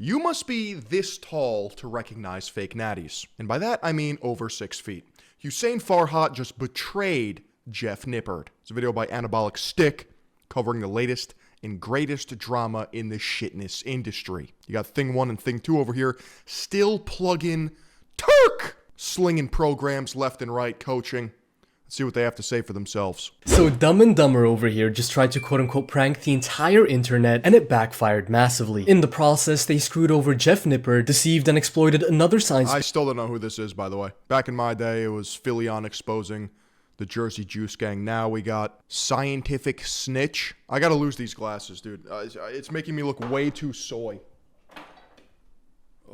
You must be this tall to recognize fake natties. And by that, I mean over 6 feet. Hussein Farhat just betrayed Jeff Nippard. It's a video by Anabolic Stick covering the latest and greatest drama in the shitness industry. You got Thing 1 and Thing 2 over here, still plugging Turk! Slinging programs left and right, coaching. Let's see what they have to say for themselves. So Dumb and Dumber over here just tried to quote-unquote prank the entire internet, and it backfired massively. In the process, they screwed over Jeff Nippard, deceived and exploited another science... I still don't know who this is, by the way. Back in my day, it was Philion exposing the Jersey Juice Gang. Now we got Scientific Snitch. I gotta lose these glasses, dude. It's making me look way too soy.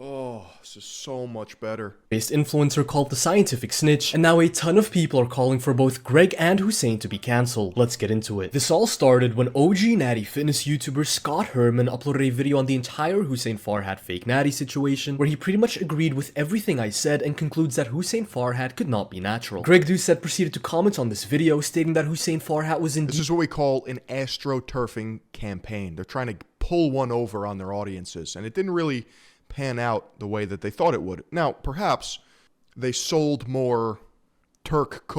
Oh, this is so much better. ...based influencer called the Scientific Snitch, and now a ton of people are calling for both Greg and Hussein to be cancelled. Let's get into it. This all started when OG Natty fitness YouTuber Scott Herman uploaded a video on the entire Hussein Farhat fake Natty situation, where he pretty much agreed with everything I said and concludes that Hussein Farhat could not be natural. Greg Doucette proceeded to comment on this video, stating that Hussein Farhat was indeed... This is what we call an astroturfing campaign. They're trying to pull one over on their audiences, and it didn't really pan out the way that they thought it would. Now, perhaps they sold more Turk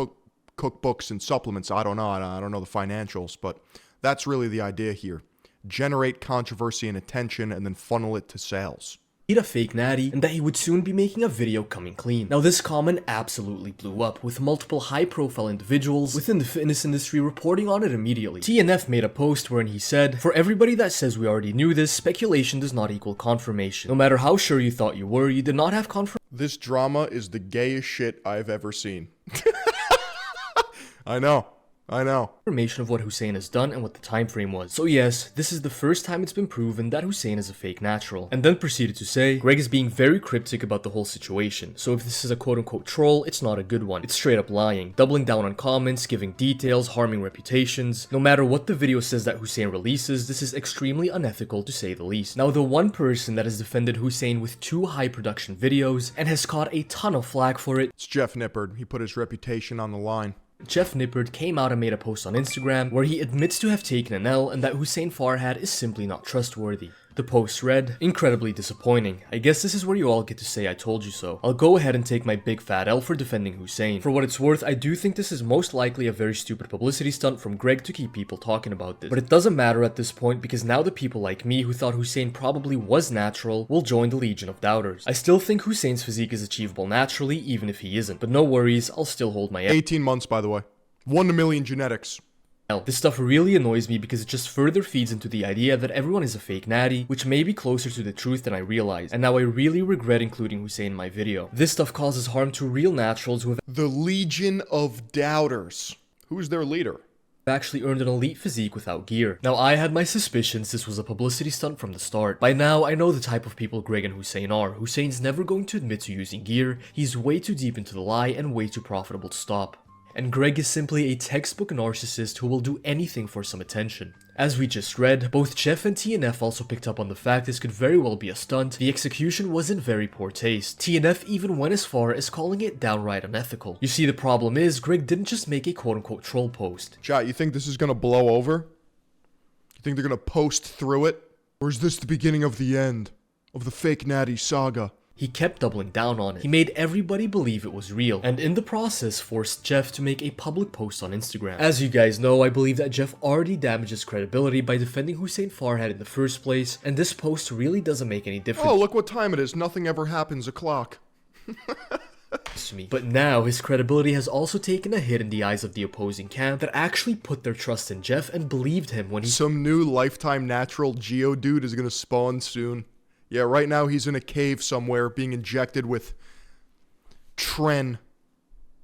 cookbooks and supplements. I don't know. I don't know the financials, but that's really the idea here. Generate controversy and attention and then funnel it to sales. A fake natty, and that he would soon be making a video coming clean. Now this comment absolutely blew up, with multiple high-profile individuals within the fitness industry reporting on it immediately. TNF made a post wherein he said, "For everybody that says we already knew this, speculation does not equal confirmation. No matter how sure you thought you were, you did not have confirmation." This drama is the gayest shit I've ever seen. I know. Information of what Hussein has done and what the time frame was. So yes, this is the first time it's been proven that Hussein is a fake natural. And then proceeded to say, Greg is being very cryptic about the whole situation. So if this is a quote-unquote troll, it's not a good one. It's straight up lying, doubling down on comments, giving details, harming reputations. No matter what the video says that Hussein releases, this is extremely unethical to say the least. Now the one person that has defended Hussein with 2 high production videos and has caught a ton of flack for it, it's Jeff Nippard. He put his reputation on the line. Jeff Nippard came out and made a post on Instagram where he admits to have taken an L and that Hussein Farhat is simply not trustworthy. The post read, "Incredibly disappointing. I guess this is where you all get to say I told you so. I'll go ahead and take my big fat L for defending Hussein. For what it's worth, I do think this is most likely a very stupid publicity stunt from Greg to keep people talking about this. But it doesn't matter at this point because now the people like me who thought Hussein probably was natural will join the legion of doubters. I still think Hussein's physique is achievable naturally even if he isn't. But no worries, I'll still hold my 18 months, by the way. 1 in a million genetics. This stuff really annoys me because it just further feeds into the idea that everyone is a fake natty, which may be closer to the truth than I realized, and now I really regret including Hussein in my video. This stuff causes harm to real naturals who have the legion of doubters. Who's their leader? Actually earned an elite physique without gear. Now I had my suspicions this was a publicity stunt from the start. By now I know the type of people Greg and Hussein are. Hussein's never going to admit to using gear, he's way too deep into the lie and way too profitable to stop. And Greg is simply a textbook narcissist who will do anything for some attention. As we just read, both Jeff and TNF also picked up on the fact this could very well be a stunt. The execution was in very poor taste. TNF even went as far as calling it downright unethical. You see, the problem is, Greg didn't just make a quote-unquote troll post. Chat, you think this is gonna blow over? You think they're gonna post through it? Or is this the beginning of the end of the fake natty saga? He kept doubling down on it. He made everybody believe it was real, and in the process forced Jeff to make a public post on Instagram. As you guys know, I believe that Jeff already damaged his credibility by defending Hussein Farhat in the first place, and this post really doesn't make any difference. Oh, look what time it is. Nothing ever happens o'clock. To me. But now, his credibility has also taken a hit in the eyes of the opposing camp that actually put their trust in Jeff and believed him when he— Some new lifetime natural Geodude is gonna spawn soon. Yeah, right now he's in a cave somewhere being injected with Tren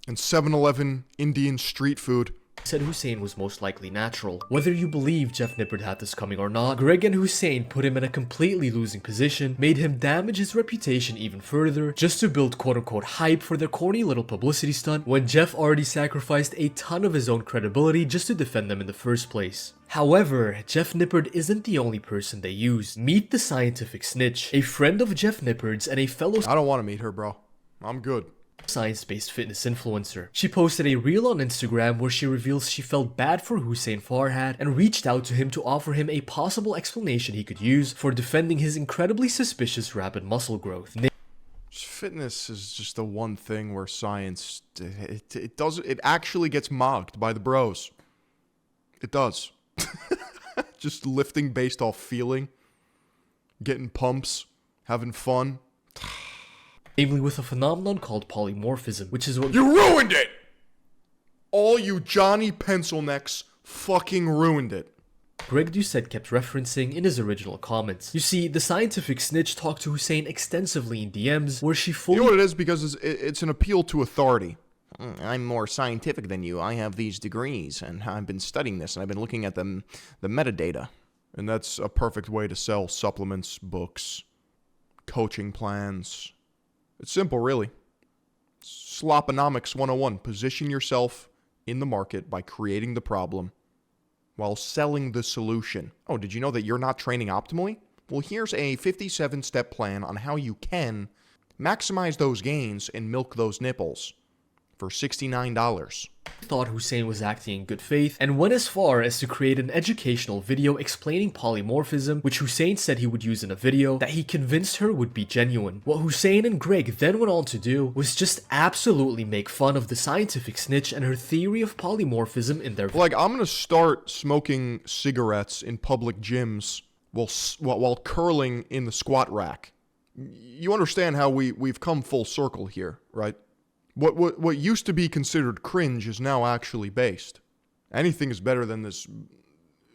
and 7-Eleven Indian street food. Said Hussein was most likely natural. Whether you believe Jeff Nippard had this coming or not, Greg and Hussein put him in a completely losing position, made him damage his reputation even further, just to build quote-unquote hype for their corny little publicity stunt when Jeff already sacrificed a ton of his own credibility just to defend them in the first place. However, Jeff Nippard isn't the only person they used. Meet the Scientific Snitch, a friend of Jeff Nippard's and a fellow— I don't want to meet her, bro. I'm good. science-based fitness influencer. She posted a reel on Instagram where she reveals she felt bad for Hussein Farhad and reached out to him to offer him a possible explanation he could use for defending his incredibly suspicious rapid muscle growth. Fitness is just the one thing where science, it actually gets mocked by the bros. It does. Just lifting based off feeling, getting pumps, having fun. Namely with a phenomenon called polymorphism, which is what— You ruined it! All you Johnny Pencil Necks fucking ruined it. Greg Doucette kept referencing in his original comments. You see, the Scientific Snitch talked to Hussein extensively in DMs, where she fully— You know what it is? Because it's an appeal to authority. I'm more scientific than you. I have these degrees, and I've been studying this, and I've been looking at the metadata. And that's a perfect way to sell supplements, books, coaching plans. It's simple, really. Sloponomics 101. Position yourself in the market by creating the problem while selling the solution. Oh, did you know that you're not training optimally? Well, here's a 57-step plan on how you can maximize those gains and milk those nipples for $69. Thought Hussein was acting in good faith and went as far as to create an educational video explaining polymorphism, which Hussein said he would use in a video that he convinced her would be genuine. What Hussein and Greg then went on to do was just absolutely make fun of the Scientific Snitch and her theory of polymorphism in their— Like, I'm gonna start smoking cigarettes in public gyms while curling in the squat rack. You understand how we've come full circle here, right? What used to be considered cringe is now actually based. Anything is better than this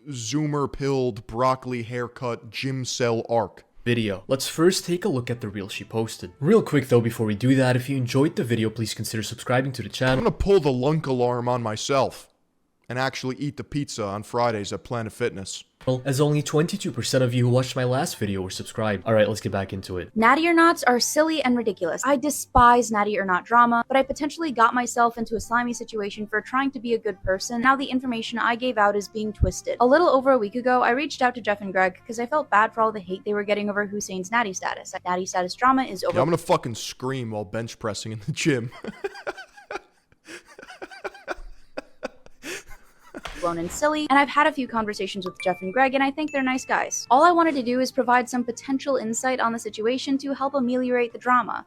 Zoomer-pilled, broccoli haircut, gym cell arc. Video. Let's first take a look at the reel she posted. Real quick though, before we do that, if you enjoyed the video, please consider subscribing to the I'm channel. gonna pull the lunk alarm on myself and actually eat the pizza on Fridays at Planet Fitness. As only 22% of you who watched my last video were subscribed. Alright, let's get back into it. Natty or nots are silly and ridiculous. I despise natty or not drama, but I potentially got myself into a slimy situation for trying to be a good person. Now the information I gave out is being twisted. A little over a week ago, I reached out to Jeff and Greg because I felt bad for all the hate they were getting over Hussein's natty status. Natty status drama is over. Yeah, I'm gonna fucking scream while bench pressing in the gym. Blown and silly, and I've had a few conversations with Jeff and Greg, and I think they're nice guys. All I wanted to do is provide some potential insight on the situation to help ameliorate the drama.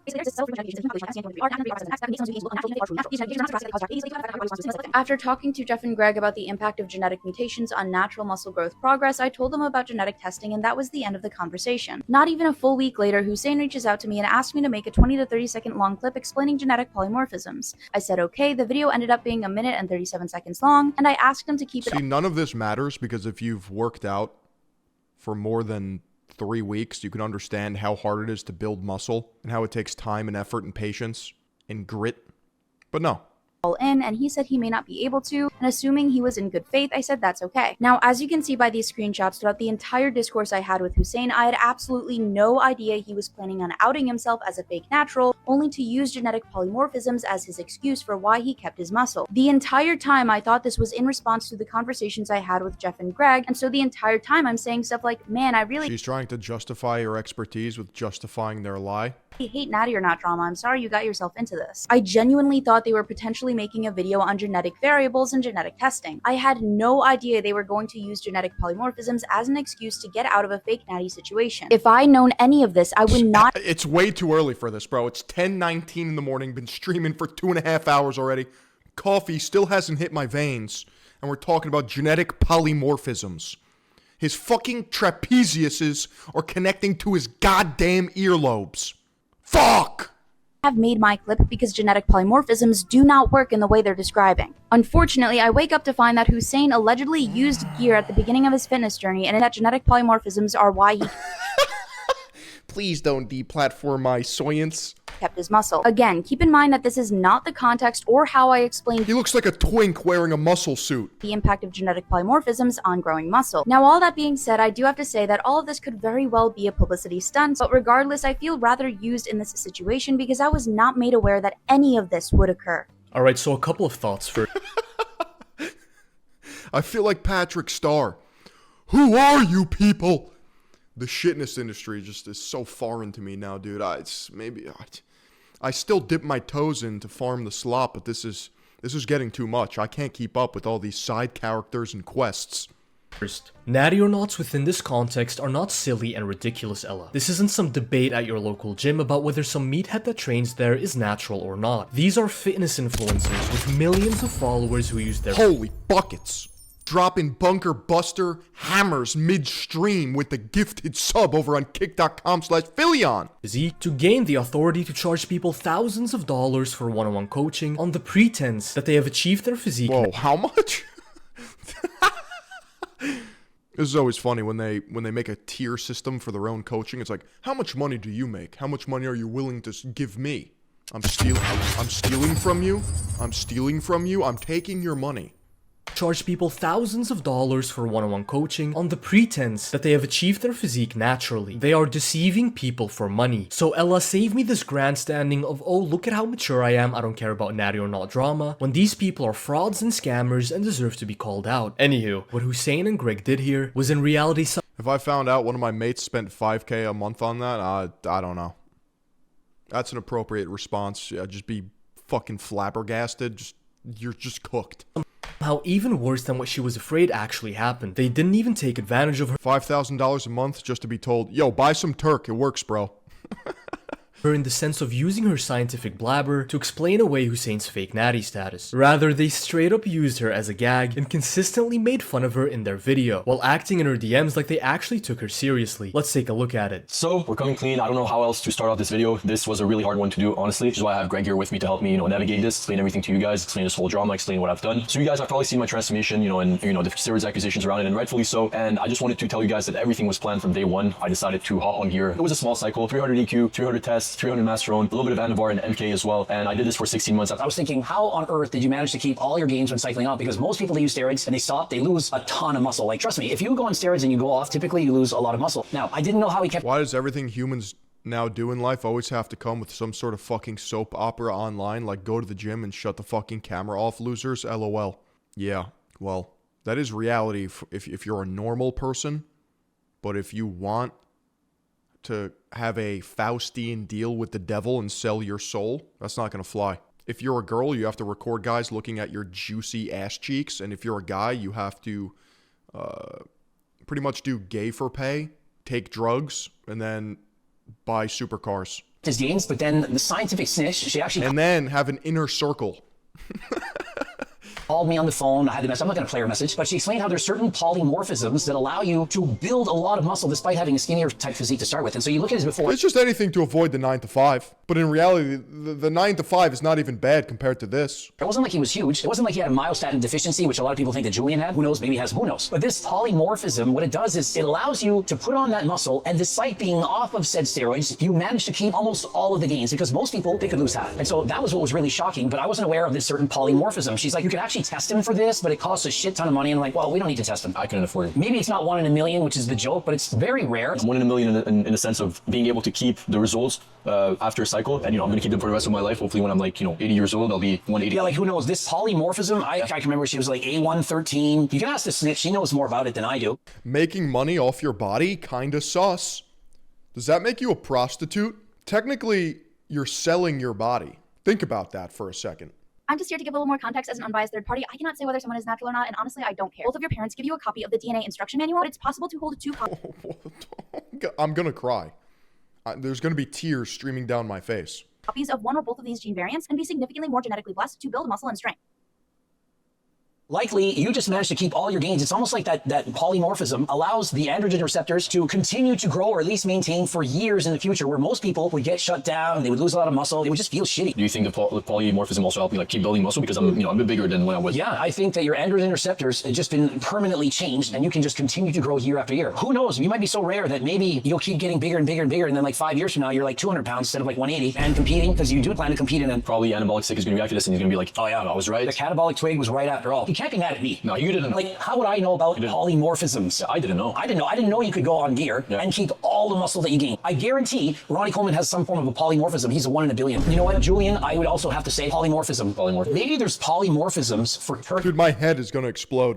After talking to Jeff and Greg about the impact of genetic mutations on natural muscle growth progress, I told them about genetic testing, and that was the end of the conversation. Not even a full week later, Hussein reaches out to me and asked me to make a 20 to 30 second long clip explaining genetic polymorphisms. I said okay. The video ended up being 1 minute and 37 seconds long, and I asked him to keep it— See, none of this matters because if you've worked out for more than 3 weeks, you can understand how hard it is to build muscle and how it takes time and effort and patience and grit. But no. all in, and he said he may not be able to, and assuming he was in good faith, I said that's okay. Now, as you can see by these screenshots, throughout the entire discourse I had with Hussein, I had absolutely no idea he was planning on outing himself as a fake natural, only to use genetic polymorphisms as his excuse for why he kept his muscle. The entire time I thought this was in response to the conversations I had with Jeff and Greg, and so the entire time I'm saying stuff like, man, I really— She's trying to justify her expertise with justifying their lie. hate natty or not drama. I'm sorry you got yourself into this. I genuinely thought they were potentially making a video on genetic variables and genetic testing. I had no idea they were going to use genetic polymorphisms as an excuse to get out of a fake natty situation. If I'd known any of this, I would not— It's way too early for this, bro. It's 10:19 in the morning, been streaming for 2.5 hours already. Coffee still hasn't hit my veins, and we're talking about genetic polymorphisms. His fucking trapeziuses are connecting to his goddamn earlobes. Fuck! have made my clip because genetic polymorphisms do not work in the way they're describing. Unfortunately, I wake up to find that Hussein allegedly used gear at the beginning of his fitness journey, and that genetic polymorphisms are why he Please don't deplatform my science. kept his muscle. Again, keep in mind that this is not the context or how I explained He looks like a twink wearing a muscle suit. the impact of genetic polymorphisms on growing muscle. Now, all that being said, I do have to say that all of this could very well be a publicity stunt, but regardless, I feel rather used in this situation because I was not made aware that any of this would occur. Alright, so a couple of thoughts for— I feel like Patrick Starr. Who are you people? The shitness industry just is so foreign to me now, dude. I still dip my toes in to farm the slop, but this is getting too much. I can't keep up with all these side characters and quests. First, natty or nots within this context are not silly and ridiculous, Ella. This isn't some debate at your local gym about whether some meathead that trains there is natural or not. These are fitness influencers with millions of followers who use their— Holy buckets! Dropping bunker buster hammers midstream with the gifted sub over on kick.com/Philion. physique to gain the authority to charge people thousands of dollars for one-on-one coaching on the pretense that they have achieved their physique. Whoa, how much? This is always funny when they make a tier system for their own coaching. It's like, how much money do you make? How much money are you willing to give me? I'm stealing from you. I'm stealing from you. I'm taking your money. Charge people thousands of dollars for one-on-one coaching on the pretense that they have achieved their physique naturally. They are deceiving people for money. So Ella, save me this grandstanding of, oh, look at how mature I am, I don't care about natty or not drama, when these people are frauds and scammers and deserve to be called out. Anywho, what Hussein and Greg did here was in reality If I found out one of my mates spent $5K a month on that, I don't know. That's an appropriate response. Yeah, just be fucking flabbergasted. You're just cooked. How even worse than what she was afraid actually happened. They didn't even take advantage of her $5,000 a month just to be told, yo, buy some Turk, it works, bro. in the sense of using her scientific blabber to explain away Hussein's fake natty status. Rather, they straight up used her as a gag and consistently made fun of her in their video, while acting in her DMs like they actually took her seriously. Let's take a look at it. So, we're coming clean. I don't know how else to start off this video. This was a really hard one to do, honestly, which is why I have Greg here with me to help me, navigate this, explain everything to you guys, explain this whole drama, explain what I've done. So you guys have probably seen my transformation, and the steroids accusations around it, and rightfully so. And I just wanted to tell you guys that everything was planned from day one. I decided to hop on gear. It was a small cycle, 300 EQ, 300 tests, 300 Masterone, a little bit of Anavar and MK as well. And I did this for 16 months. I was thinking, how on earth did you manage to keep all your gains when cycling up? Because most people that use steroids and they stop, they lose a ton of muscle. Like, trust me, if you go on steroids and you go off, typically you lose a lot of muscle. Now, I didn't know how he kept— Why does everything humans now do in life always have to come with some sort of fucking soap opera online, like go to the gym and shut the fucking camera off, losers? LOL. Yeah, well, that is reality if you're a normal person. But if you want to have a Faustian deal with the devil and sell your soul, that's not going to fly. If you're a girl, you have to record guys looking at your juicy ass cheeks. And if you're a guy, you have to pretty much do gay for pay, take drugs, and then buy supercars. his gains, but then the Scientific Snitch, she actually And then have an inner circle. called me on the phone. I had the message. I'm not going to play her message, but she explained how there's certain polymorphisms that allow you to build a lot of muscle despite having a skinnier type physique to start with. And so you look at this before. It's just anything to avoid the 9 to 5. But in reality, the 9 to 5 is not even bad compared to this. It wasn't like he was huge. It wasn't like he had a myostatin deficiency, which a lot of people think that Julian had. Who knows? Maybe he has. Who knows? But this polymorphism, what it does is it allows you to put on that muscle, and despite being off of said steroids, you manage to keep almost all of the gains, because most people, they could lose half. And so that was what was really shocking, but I wasn't aware of this certain polymorphism. She's like, you can actually test him for this, but it costs a shit ton of money. And I'm like, well, we don't need to test him. I couldn't afford it. Maybe it's not 1 in a million, which is the joke, but it's very rare. 1 in a million in the sense of being able to keep the results after a cycle, and I'm going to keep them for the rest of my life. Hopefully when I'm like 80 years old, I'll be 180. Yeah, like who knows? This polymorphism, I can remember she was like A113. You can ask the Snitch, she knows more about it than I do. Making money off your body? Kinda sus. Does that make you a prostitute? Technically, you're selling your body. Think about that for a second. I'm just here to give a little more context as an unbiased third party. I cannot say whether someone is natural or not, and honestly, I don't care. Both of your parents give you a copy of the DNA instruction manual, but it's possible to hold 2 copies. I'm gonna cry. There's gonna be tears streaming down my face. Copies of 1 or both of these gene variants and be significantly more genetically blessed to build muscle and strength. Likely, you just managed to keep all your gains. It's almost like that polymorphism allows the androgen receptors to continue to grow or at least maintain for years in the future, where most people would get shut down, they would lose a lot of muscle, they would just feel shitty. Do you think the polymorphism also helped me keep building muscle, because I'm a bit bigger than when I was? Yeah, I think that your androgen receptors have just been permanently changed, and you can just continue to grow year after year. Who knows? You might be so rare that maybe you'll keep getting bigger and bigger and bigger, and then like 5 years from now, you're like 200 pounds instead of like 180, and competing, because you do plan to compete in a... Probably anabolic stick is going to react to this, and he's going to be like, oh yeah, I was right. The catabolic twig was right after all. You can't be mad at me. No, you didn't know. Like, how would I know about polymorphisms? Yeah, I didn't know. I didn't know you could go on gear and keep all the muscle that you gain. I guarantee Ronnie Coleman has some form of a polymorphism. He's a 1 in a billion. You know what, Julian? I would also have to say polymorphism. Maybe there's polymorphisms for turkey. Dude, my head is gonna explode.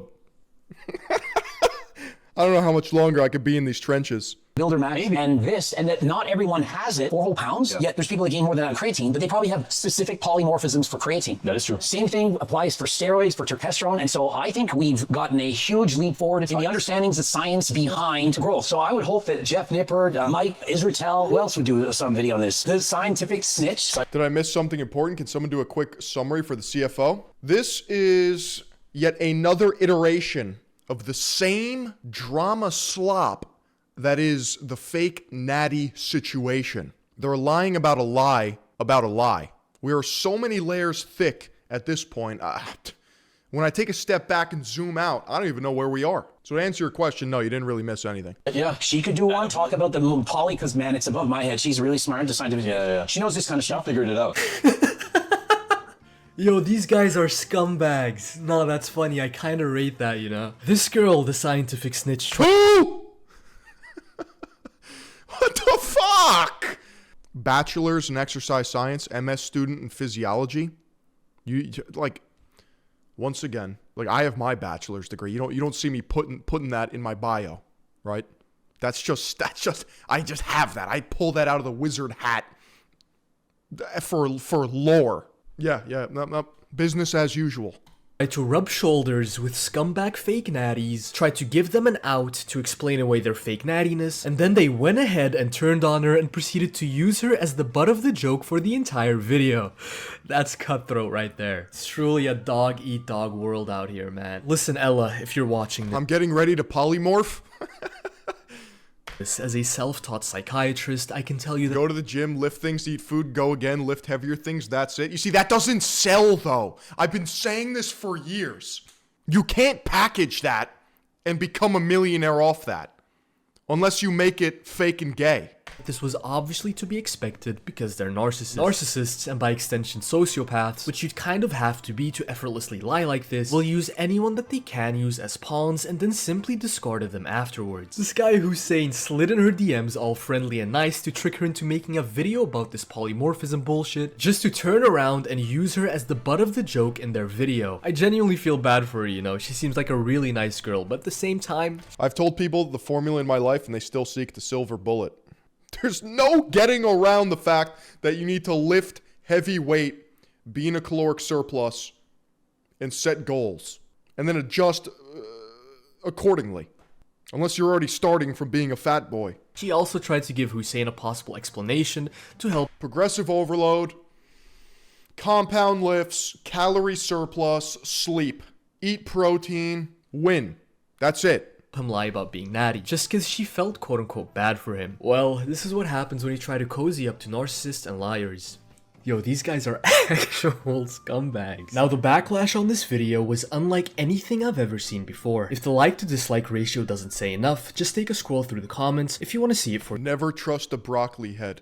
I don't know how much longer I could be in these trenches. builder max and this, and that not everyone has it, 4 whole pounds, yet there's people that gain more than that on creatine, but they probably have specific polymorphisms for creatine. That is true. Same thing applies for steroids, for testosterone, and so I think we've gotten a huge leap forward in the understandings, the science behind growth. So I would hope that Jeff Nippard, Mike Israel, who else would do some video on this? The Scientific Snitch. Did I miss something important? Can someone do a quick summary for the CFO? This is yet another iteration of the same drama slop that is the fake Natty situation. They're lying about a lie about a lie. We are so many layers thick at this point. When I take a step back and zoom out, I don't even know where we are. So to answer your question, no, you didn't really miss anything. Yeah, she could do one, talk about the poly, because man, it's above my head. She's really smart, the scientific. Yeah. She knows this kind of stuff. Figured it out. Yo, these guys are scumbags. No, that's funny. I kind of rate that, you know. This girl, the Scientific Snitch. Who? What the fuck? Bachelor's in exercise science, MS student in physiology. You like, once again, like I have my bachelor's degree. You don't see me putting that in my bio, right? That's just I just have that. I pull that out of the wizard hat for lore. Yeah, no, business as usual. Tried to rub shoulders with scumbag fake natties, tried to give them an out to explain away their fake nattiness, and then they went ahead and turned on her and proceeded to use her as the butt of the joke for the entire video. That's cutthroat right there. It's truly a dog-eat-dog world out here, man. Listen, Ella, if you're watching this. I'm getting ready to polymorph. As a self-taught psychiatrist, I can tell you that Go to the gym, lift things, eat food, go again, lift heavier things, that's it. You see, that doesn't sell, though. I've been saying this for years. You can't package that and become a millionaire off that. Unless you make it fake and gay. this was obviously to be expected because they're narcissists. Narcissists, and by extension sociopaths, which you'd kind of have to be to effortlessly lie like this, will use anyone that they can use as pawns and then simply discarded them afterwards. This guy Hussein slid in her DMs all friendly and nice to trick her into making a video about this polymorphism bullshit, just to turn around and use her as the butt of the joke in their video. I genuinely feel bad for her, you know, she seems like a really nice girl, but at the same time, I've told people the formula in my life and they still seek the silver bullet. There's no getting around the fact that you need to lift heavy weight, be in a caloric surplus, and set goals. And then adjust accordingly. Unless you're already starting from being a fat boy. she also tried to give Hussein a possible explanation to help Progressive overload, compound lifts, calorie surplus, sleep, eat protein, win. That's it. him lie about being natty, just because she felt quote-unquote bad for him. Well, this is what happens when you try to cozy up to narcissists and liars. Yo, these guys are actual scumbags. Now, the backlash on this video was unlike anything I've ever seen before. If the like to dislike ratio doesn't say enough, just take a scroll through the comments if you want to see it for Never trust a broccoli head.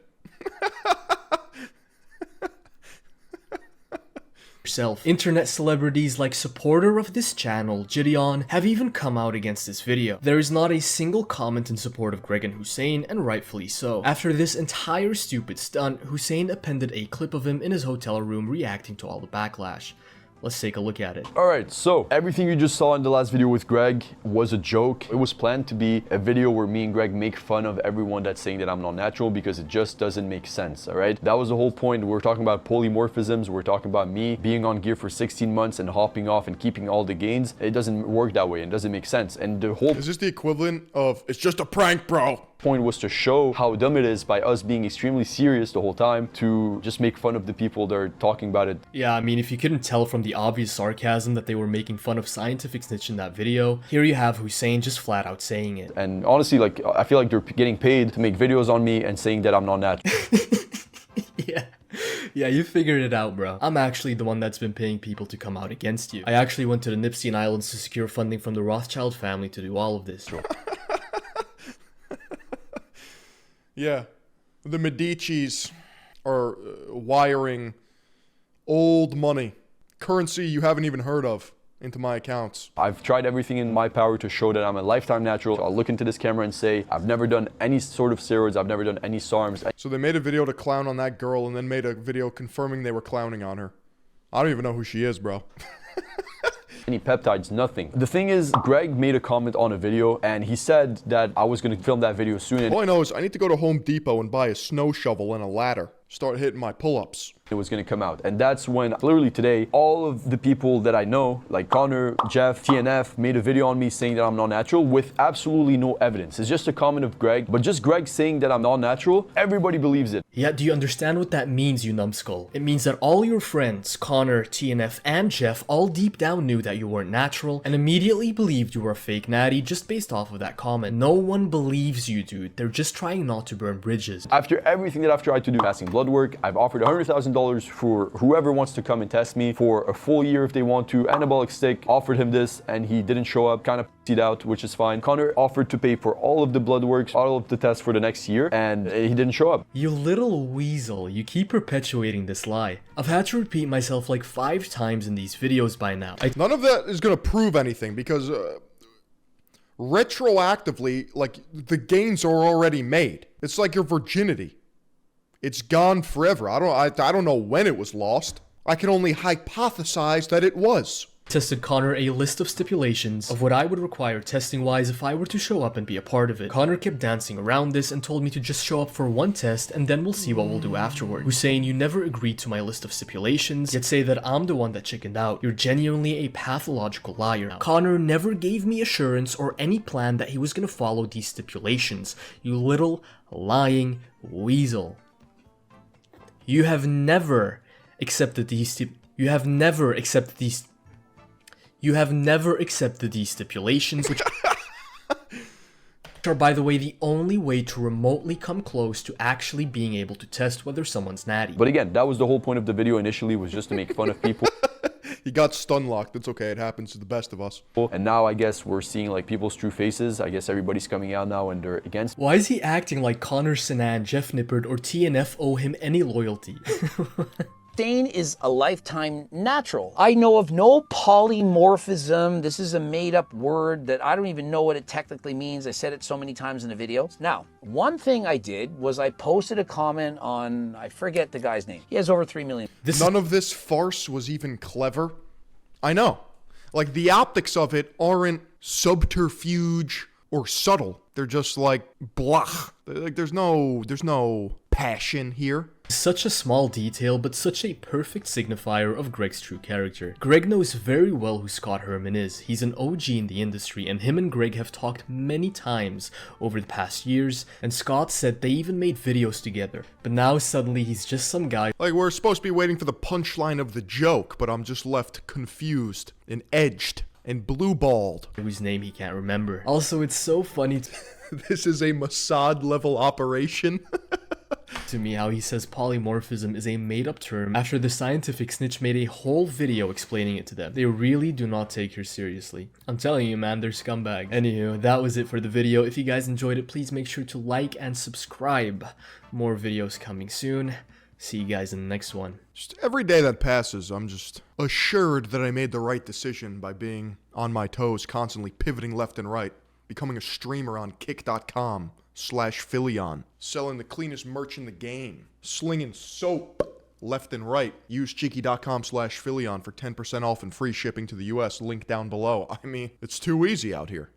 yourself. Internet celebrities like supporter of this channel, Gideon, have even come out against this video. There is not a single comment in support of Greg and Hussein, and rightfully so. After this entire stupid stunt, Hussein appended a clip of him in his hotel room reacting to all the backlash. Let's take a look at it. Alright, so everything you just saw in the last video with Greg was a joke. It was planned to be a video where me and Greg make fun of everyone that's saying that I'm not natural because it just doesn't make sense, alright? That was the whole point. We're talking about polymorphisms. We're talking about me being on gear for 16 months and hopping off and keeping all the gains. It doesn't work that way. It doesn't make sense. And the whole Is this the equivalent of, it's just a prank, bro? point was to show how dumb it is by us being extremely serious the whole time to just make fun of the people that are talking about it. Yeah, I mean, if you couldn't tell from the obvious sarcasm that they were making fun of Scientific Snitch in that video, here you have Hussein just flat out saying it. And honestly, like, I feel like they're getting paid to make videos on me and saying that I'm not natural. Yeah, you figured it out, bro. I'm actually the one that's been paying people to come out against you. I actually went to the Nipsey Islands to secure funding from the Rothschild family to do all of this. Yeah. The Medicis are wiring old money, currency you haven't even heard of, into my accounts. I've tried everything in my power to show that I'm a lifetime natural. I'll look into this camera and say, I've never done any sort of steroids. I've never done any SARMs. So they made a video to clown on that girl and then made a video confirming they were clowning on her. I don't even know who she is, bro. any peptides, nothing. The thing is, Greg made a comment on a video and he said that I was gonna film that video soon. And all I know is I need to go to Home Depot and buy a snow shovel and a ladder. Start hitting my pull-ups. it was going to come out. And that's when, literally today, all of the people that I know, like Connor, Jeff, TNF, made a video on me saying that I'm not natural with absolutely no evidence. It's just a comment of Greg, but just Greg saying that I'm not natural, everybody believes it. Yeah, do you understand what that means, you numbskull? It means that all your friends, Connor, TNF, and Jeff, all deep down knew that you weren't natural and immediately believed you were a fake natty just based off of that comment. No one believes you, dude. They're just trying not to burn bridges. After everything that I've tried to do, fasting blood work, I've offered $100,000 for whoever wants to come and test me for a full year if they want to. Anabolic Stick offered him this and he didn't show up, kind of p***ed out, which is fine. Connor offered to pay for all of the blood works, all of the tests for the next year, and he didn't show up. You little weasel, you keep perpetuating this lie. I've had to repeat myself like 5 times in these videos by now. None of that is going to prove anything because retroactively, like, the gains are already made. It's like your virginity. It's gone forever. I don't know when it was lost. I can only hypothesize that it was. Tested Connor a list of stipulations of what I would require testing wise if I were to show up and be a part of it. Connor kept dancing around this and told me to just show up for one test and then we'll see what we'll do afterward. Hussein, you never agreed to my list of stipulations, yet say that I'm the one that chickened out. You're genuinely a pathological liar. Connor never gave me assurance or any plan that he was gonna follow these stipulations. You little lying weasel. You have never accepted these stipulations, which are, by the way, the only way to remotely come close to actually being able to test whether someone's natty. But again, that was the whole point of the video initially, was just to make fun of people. He got stun locked. It's okay. It happens to the best of us. And now I guess we're seeing like people's true faces. I guess everybody's coming out now and they're against. Why is he acting like Connor Sinan, Jeff Nippard, or TNF owe him any loyalty? Stain is a lifetime natural. I know of no polymorphism. This is a made-up word that I don't even know what it technically means. I said it so many times in the video. Now, one thing I did was I posted a comment on, I forget the guy's name. He has over 3 million. None of this farce was even clever. I know. Like, the optics of it aren't subterfuge or subtle. They're just like blah. Like, there's no passion here. Such a small detail, but such a perfect signifier of Greg's true character. Greg knows very well who Scott Herman is. He's an OG in the industry, and him and Greg have talked many times over the past years, and Scott said they even made videos together. But now suddenly he's just some guy. Like, we're supposed to be waiting for the punchline of the joke, but I'm just left confused and edged and blue-balled. Whose name he can't remember. Also, it's so funny This is a Mossad-level operation. to me how he says polymorphism is a made-up term after the Scientific Snitch made a whole video explaining it to them. They really do not take her seriously. I'm telling you, man, they're scumbags. Anywho, that was it for the video. If you guys enjoyed it, please make sure to like and subscribe. More videos coming soon. See you guys in the next one. Just every day that passes, I'm just assured that I made the right decision by being on my toes, constantly pivoting left and right, becoming a streamer on kick.com/Philion, selling the cleanest merch in the game, slinging soap left and right. Use cheeky.com/Philion for 10% off and free shipping to the US, link down below. I mean, it's too easy out here.